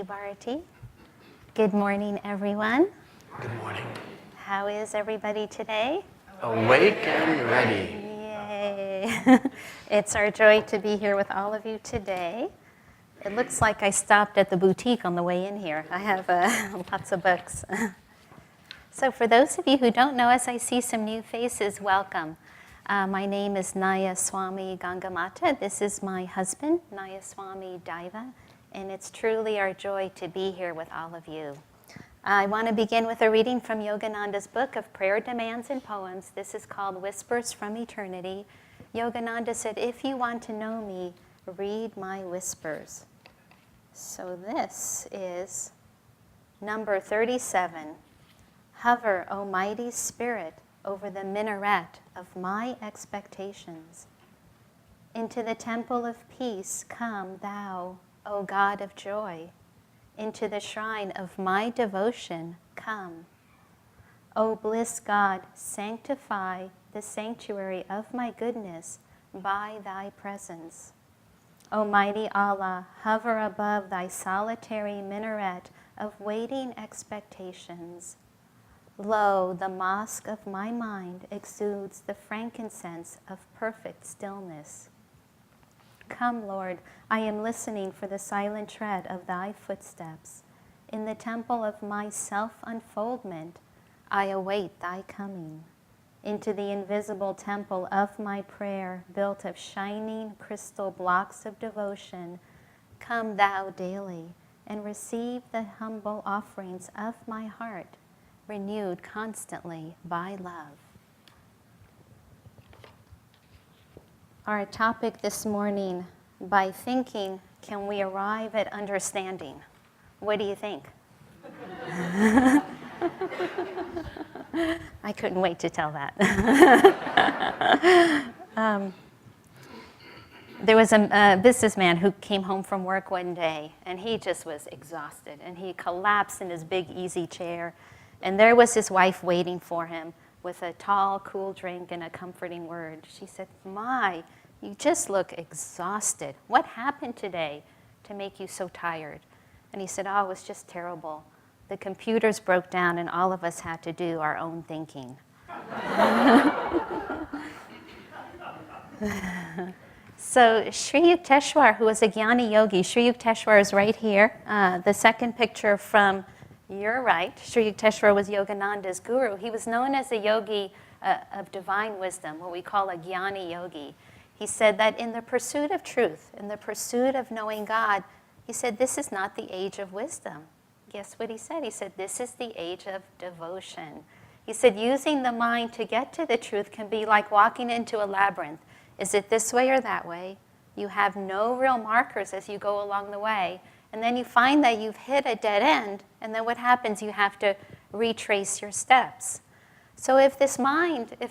you, Bharati. Good morning, everyone. Good morning. How is everybody today? Awake and ready. Yay. It's our joy to be here with all of you today. It looks like I stopped at the boutique on the way in here. I have lots of books. So for those of you who don't know us, I see some new faces. Welcome. My name is Naya Swami Gangamata. This is my husband, Naya Swami Daiva, and it's truly our joy to be here with all of you. I want to begin with a reading from Yogananda's book of prayer demands and poems. This is called Whispers from Eternity. Yogananda said, if you want to know me, read my whispers. So this is number 37. Hover, O mighty spirit, over the minaret of my expectations. Into the temple of peace come thou, O God of joy. Into the shrine of my devotion come. O bliss God, sanctify the sanctuary of my goodness by thy presence. O mighty Allah, hover above thy solitary minaret of waiting expectations. Lo, the mosque of my mind exudes the frankincense of perfect stillness. Come, Lord, I am listening for the silent tread of thy footsteps. In the temple of my self-unfoldment, I await thy coming. Into the invisible temple of my prayer, built of shining crystal blocks of devotion, come thou daily and receive the humble offerings of my heart, renewed constantly by love. Our topic this morning, by thinking, can we arrive at understanding? What do you think? I couldn't wait to tell that. There was a businessman who came home from work one day, and he just was exhausted, and he collapsed in his big easy chair, and there was his wife waiting for him with a tall, cool drink and a comforting word. She said, "My, you just look exhausted. What happened today to make you so tired?" And he said, "Oh, it was just terrible. The computers broke down and all of us had to do our own thinking." So Sri Yukteswar, who was a Jnana yogi, Sri Yukteswar is right here. The second picture from your right, Sri Yukteswar was Yogananda's guru. He was known as a yogi of divine wisdom, what we call a Jnana yogi. He said that in the pursuit of truth, in the pursuit of knowing God, he said, this is not the age of wisdom. Guess what he said? He said, this is the age of devotion. He said, using the mind to get to the truth can be like walking into a labyrinth. Is it this way or that way? You have no real markers as you go along the way. And then you find that you've hit a dead end, and then what happens? You have to retrace your steps. So if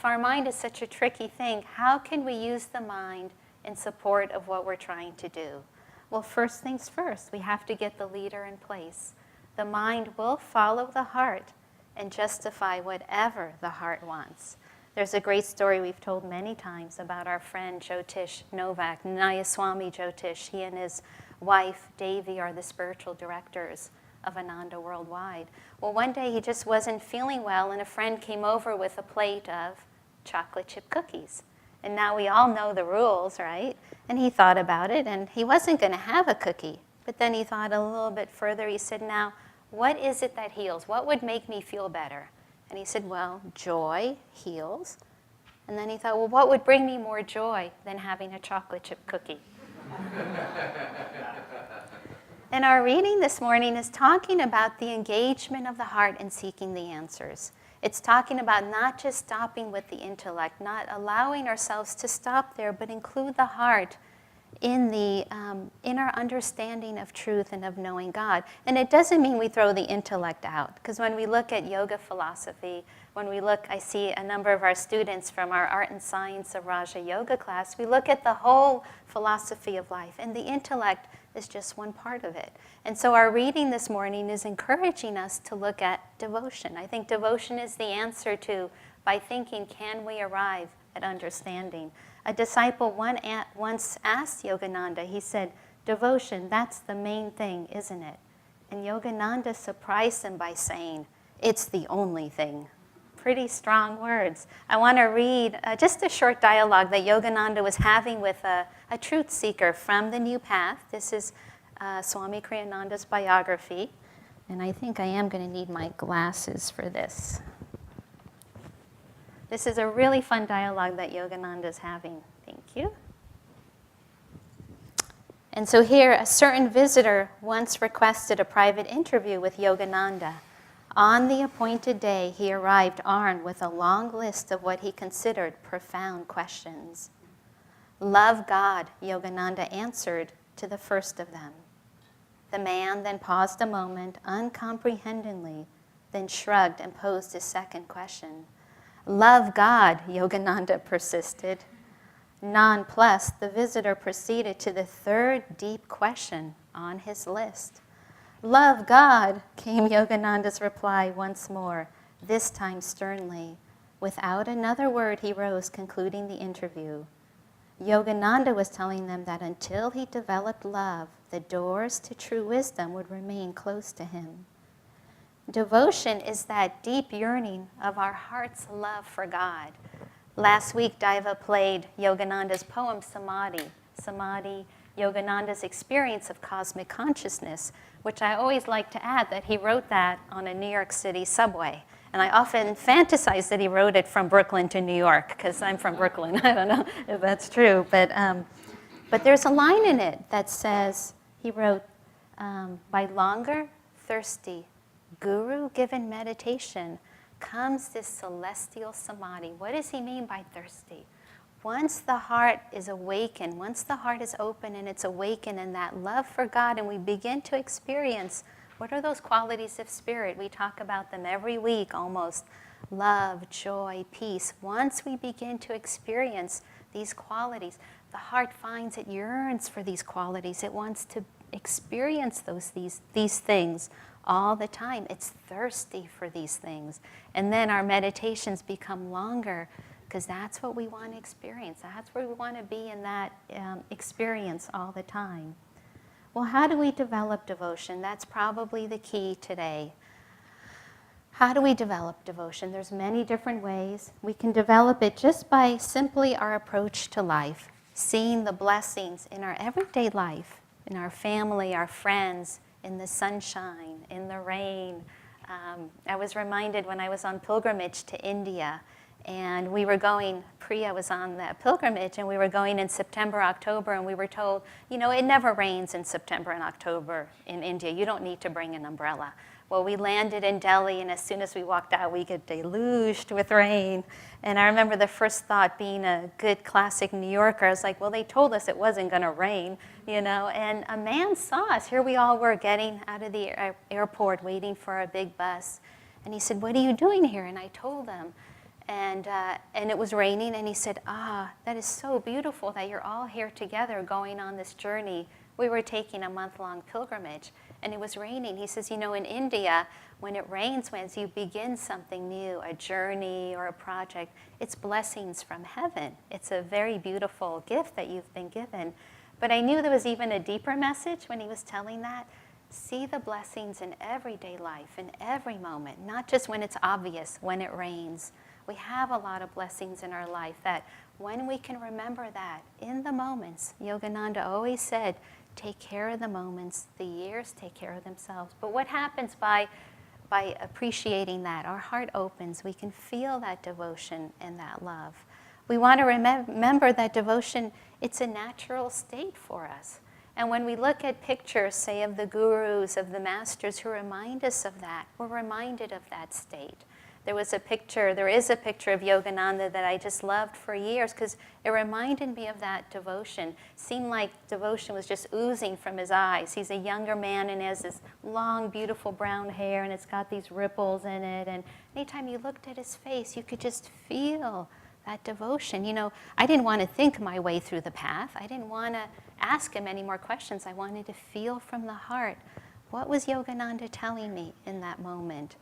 our mind is such a tricky thing, how can we use the mind in support of what we're trying to do? Well, first things first, we have to get the leader in place. The mind will follow the heart and justify whatever the heart wants. There's a great story we've told many times about our friend Jyotish Novak, Nayaswami Jyotish. He and his wife, Devi, are the spiritual directors of Ananda Worldwide. Well, one day he just wasn't feeling well, and a friend came over with a plate of chocolate chip cookies. And now we all know the rules, right? And he thought about it, and he wasn't going to have a cookie. But then he thought a little bit further. He said, now, what is it that heals? What would make me feel better? And he said, well, joy heals. And then he thought, well, what would bring me more joy than having a chocolate chip cookie? And our reading this morning is talking about the engagement of the heart in seeking the answers. It's talking about not just stopping with the intellect, not allowing ourselves to stop there, but include the heart in our understanding of truth and of knowing God. And it doesn't mean we throw the intellect out, because when we look at yoga philosophy, I see a number of our students from our Art and Science of Raja Yoga class, we look at the whole philosophy of life, and the intellect is just one part of it. And so our reading this morning is encouraging us to look at devotion. I think devotion is the answer to, by thinking, can we arrive at understanding? A disciple once asked Yogananda, he said, devotion, that's the main thing, isn't it? And Yogananda surprised him by saying, "It's the only thing." Pretty strong words. I want to read just a short dialogue that Yogananda was having with a truth seeker from the New Path. This is Swami Kriyananda's biography. And I think I am going to need my glasses for this. This is a really fun dialogue that Yogananda is having. Thank you. And so here, a certain visitor once requested a private interview with Yogananda. On the appointed day, he arrived armed with a long list of what he considered profound questions. "Love God," Yogananda answered to the first of them. The man then paused a moment, uncomprehendingly, then shrugged and posed his second question. "Love God," Yogananda persisted. Nonplussed, the visitor proceeded to the third deep question on his list. "Love God," came Yogananda's reply once more, this time sternly. Without another word, he rose, concluding the interview. Yogananda was telling them that until he developed love, the doors to true wisdom would remain closed to him. Devotion is that deep yearning of our heart's love for God. Last week, Daiva played Yogananda's poem, Samadhi. Samadhi, Yogananda's experience of cosmic consciousness, which I always like to add that he wrote that on a New York City subway. And I often fantasize that he wrote it from Brooklyn to New York, because I'm from Brooklyn. I don't know if that's true. But there's a line in it that says, he wrote, by longer, thirsty, guru-given meditation comes this celestial samadhi. What does he mean by thirsty? Once the heart is awakened, once the heart is open and it's awakened in that love for God, and we begin to experience what are those qualities of spirit? We talk about them every week almost. Love, joy, peace. Once we begin to experience these qualities, the heart finds it yearns for these qualities. It wants to experience these things all the time. It's thirsty for these things. And then our meditations become longer because that's what we want to experience. That's where we want to be in that experience all the time. Well, how do we develop devotion? That's probably the key today. How do we develop devotion? There's many different ways. We can develop it just by simply our approach to life, seeing the blessings in our everyday life, in our family, our friends, in the sunshine, in the rain. I was reminded when I was on pilgrimage to India, and we were going, Priya was on that pilgrimage, and we were going in September, October, and we were told, it never rains in September and October in India. You don't need to bring an umbrella. Well, we landed in Delhi, and as soon as we walked out, we get deluged with rain. And I remember the first thought, being a good classic New Yorker, I was like, well, they told us it wasn't going to rain, And a man saw us. Here we all were getting out of the airport, waiting for a big bus. And he said, "What are you doing here?" And I told him. And it was raining, and he said, that is so beautiful that you're all here together going on this journey. We were taking a month-long pilgrimage, and it was raining. He says, in India, when it rains, when you begin something new, a journey or a project, it's blessings from heaven. It's a very beautiful gift that you've been given. But I knew there was even a deeper message when he was telling that. See the blessings in everyday life, in every moment, not just when it's obvious, when it rains. We have a lot of blessings in our life that when we can remember that in the moments, Yogananda always said, take care of the moments, the years take care of themselves. But what happens by appreciating that? Our heart opens, we can feel that devotion and that love. We want to remember that devotion, it's a natural state for us. And when we look at pictures, say, of the gurus, of the masters who remind us of that, we're reminded of that state. There is a picture of Yogananda that I just loved for years because it reminded me of that devotion. It seemed like devotion was just oozing from his eyes. He's a younger man and has this long, beautiful brown hair, and it's got these ripples in it. And anytime you looked at his face, you could just feel that devotion. I didn't want to think my way through the path. I didn't want to ask him any more questions. I wanted to feel from the heart. What was Yogananda telling me in that moment?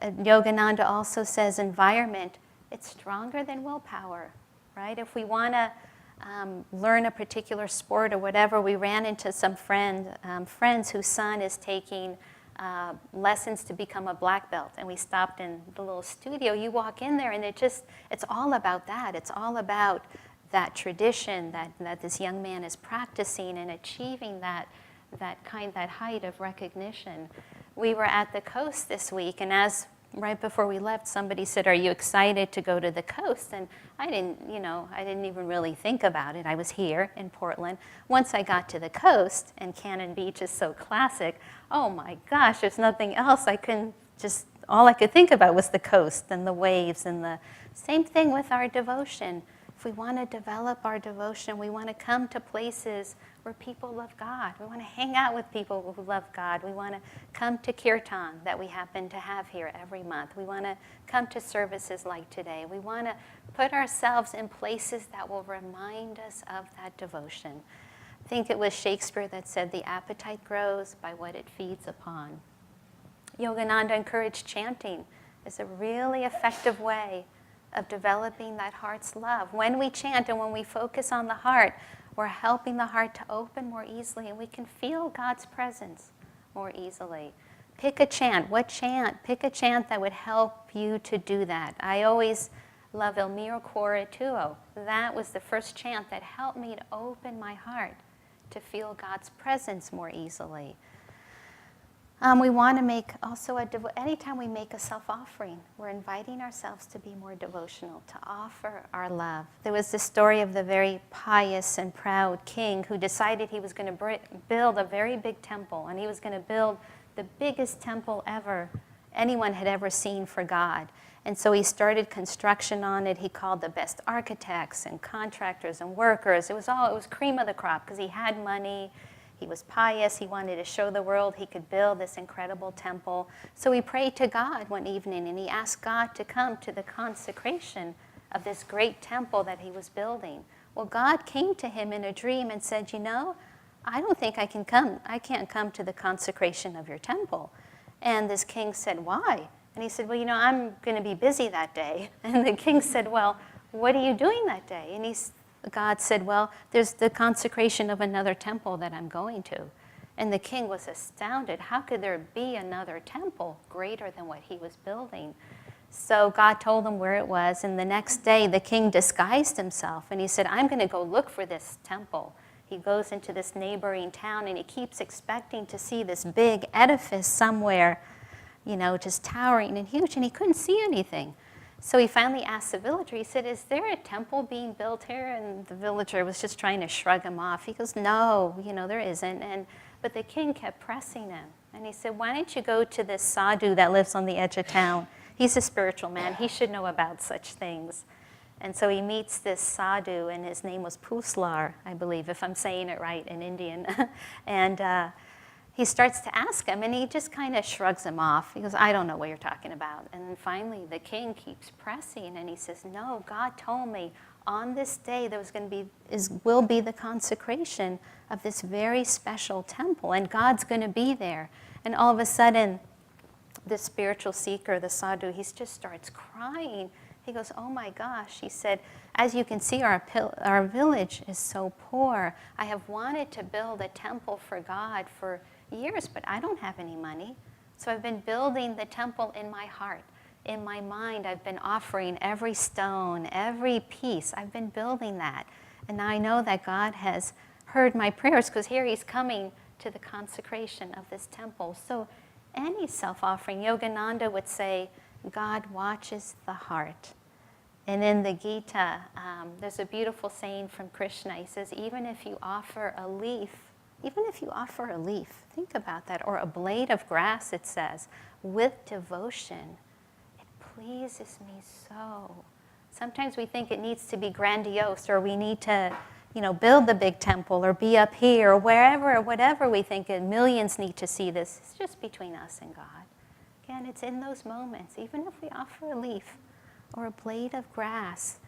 Yogananda also says environment, it's stronger than willpower, right? If we want to learn a particular sport or whatever, we ran into some friends whose son is taking lessons to become a black belt. And we stopped in the little studio. You walk in there and it's all about that. It's all about that tradition that this young man is practicing and achieving that height of recognition. We were at the coast this week, and right before we left, somebody said, "Are you excited to go to the coast?" And I didn't even really think about it. I was here in Portland. Once I got to the coast, and Cannon Beach is so classic, oh my gosh, there's nothing else. All I could think about was the coast and the waves, and the same thing with our devotion. If we want to develop our devotion, we want to come to places where people love God. We want to hang out with people who love God. We want to come to kirtan that we happen to have here every month. We want to come to services like today. We want to put ourselves in places that will remind us of that devotion. I think it was Shakespeare that said, "The appetite grows by what it feeds upon." Yogananda encouraged chanting as a really effective way of developing that heart's love. When we chant and when we focus on the heart, we're helping the heart to open more easily, and we can feel God's presence more easily. Pick a chant. What chant? Pick a chant that would help you to do that. I always love Il mio cuore tuo. That was the first chant that helped me to open my heart to feel God's presence more easily. We want to make also anytime we make a self-offering, we're inviting ourselves to be more devotional, to offer our love. There was this story of the very pious and proud king who decided he was going to build a very big temple, and he was going to build the biggest temple anyone had ever seen for God. And so he started construction on it. He called the best architects and contractors and workers. It was cream of the crop because he had money. He was pious. He wanted to show the world he could build this incredible temple. So he prayed to God one evening, and he asked God to come to the consecration of this great temple that he was building. Well, God came to him in a dream and said, I don't think I can come. I can't come to the consecration of your temple. And this king said, why? And he said, well, I'm going to be busy that day. And the king said, well, what are you doing that day? And God said, well, there's the consecration of another temple that I'm going to. And the king was astounded. How could there be another temple greater than what he was building? So God told him where it was. And the next day, the king disguised himself. And he said, I'm going to go look for this temple. He goes into this neighboring town, and he keeps expecting to see this big edifice somewhere, just towering and huge. And he couldn't see anything. So he finally asked the villager, he said, is there a temple being built here? And the villager was just trying to shrug him off. He goes, no, there isn't. But the king kept pressing him. And he said, why don't you go to this sadhu that lives on the edge of town? He's a spiritual man. He should know about such things. And so he meets this sadhu, and his name was Puslar, I believe, if I'm saying it right in Indian. And he starts to ask him, and he just kind of shrugs him off. He goes, I don't know what you're talking about. And then finally, the king keeps pressing, and he says, no, God told me on this day there will be the consecration of this very special temple, and God's going to be there. And all of a sudden, the spiritual seeker, the sadhu, he just starts crying. He goes, oh my gosh. He said, as you can see, our village is so poor. I have wanted to build a temple for God for years, but I don't have any money. So I've been building the temple in my heart. In my mind, I've been offering every stone, every piece. I've been building that. And now I know that God has heard my prayers, because here he's coming to the consecration of this temple. So any self-offering, Yogananda would say, God watches the heart. And in the Gita, there's a beautiful saying from Krishna. He says, even if you offer a leaf, think about that, or a blade of grass, it says, with devotion, it pleases me so. Sometimes we think it needs to be grandiose, or we need to, build the big temple, or be up here, or wherever, or whatever we think, and millions need to see this. It's just between us and God. Again, it's in those moments, even if we offer a leaf or a blade of grass,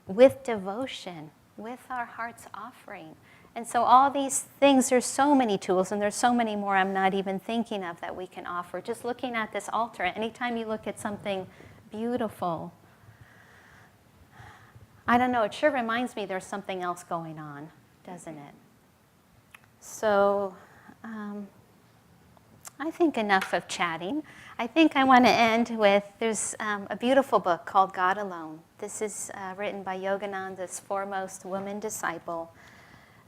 with devotion, with our heart's offering. And so all these things, there's so many tools, and there's so many more I'm not even thinking of that we can offer. Just looking at this altar, anytime you look at something beautiful, I don't know, it sure reminds me there's something else going on, doesn't it? So I think enough of chatting. I think I want to end with, there's a beautiful book called God Alone. This is written by Yogananda's foremost woman disciple.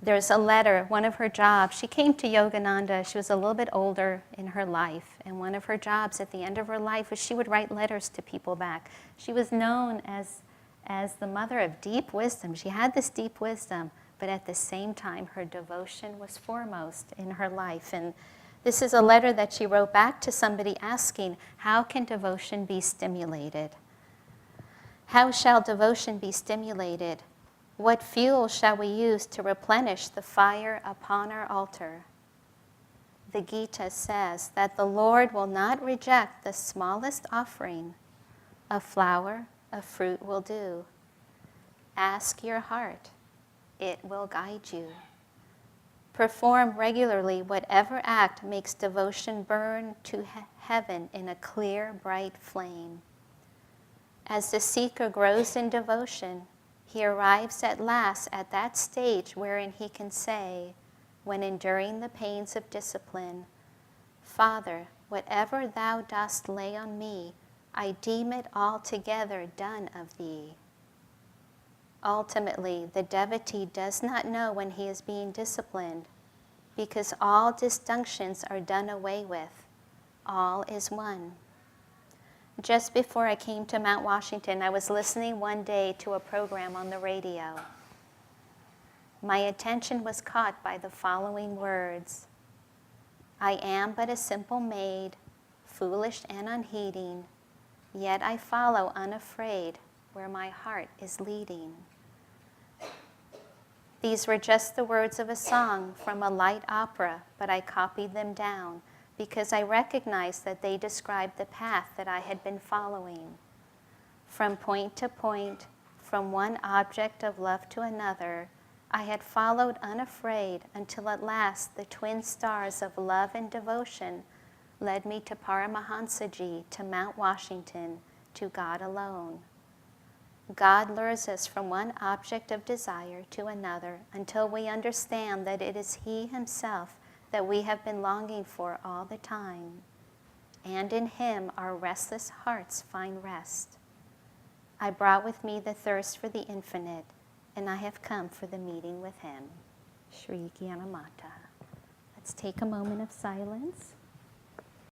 There's a letter, one of her jobs, she came to Yogananda, she was a little bit older in her life, and one of her jobs at the end of her life was she would write letters to people back. She was known as the mother of deep wisdom. She had this deep wisdom, but at the same time, her devotion was foremost in her life. And this is a letter that she wrote back to somebody asking, how can devotion be stimulated? How shall devotion be stimulated? What fuel shall we use to replenish the fire upon our altar? The Gita says that the Lord will not reject the smallest offering. A flower, a fruit will do. Ask your heart. It will guide you. Perform regularly whatever act makes devotion burn to heaven in a clear, bright flame. As the seeker grows in devotion, he arrives at last at that stage wherein he can say, when enduring the pains of discipline, Father, whatever thou dost lay on me, I deem it altogether done of thee. Ultimately, the devotee does not know when he is being disciplined, because all distinctions are done away with. All is one. Just before I came to Mount Washington, I was listening one day to a program on the radio. My attention was caught by the following words. I am but a simple maid, foolish and unheeding, yet I follow unafraid where my heart is leading. These were just the words of a song from a light opera, but I copied them down because I recognized that they described the path that I had been following. From point to point, from one object of love to another, I had followed unafraid until at last the twin stars of love and devotion led me to Paramahansaji, to Mount Washington, to God alone. God lures us from one object of desire to another until we understand that it is He Himself that we have been longing for all the time. And in Him our restless hearts find rest. I brought with me the thirst for the infinite, and I have come for the meeting with Him. Shri Gyanamata. Let's take a moment of silence.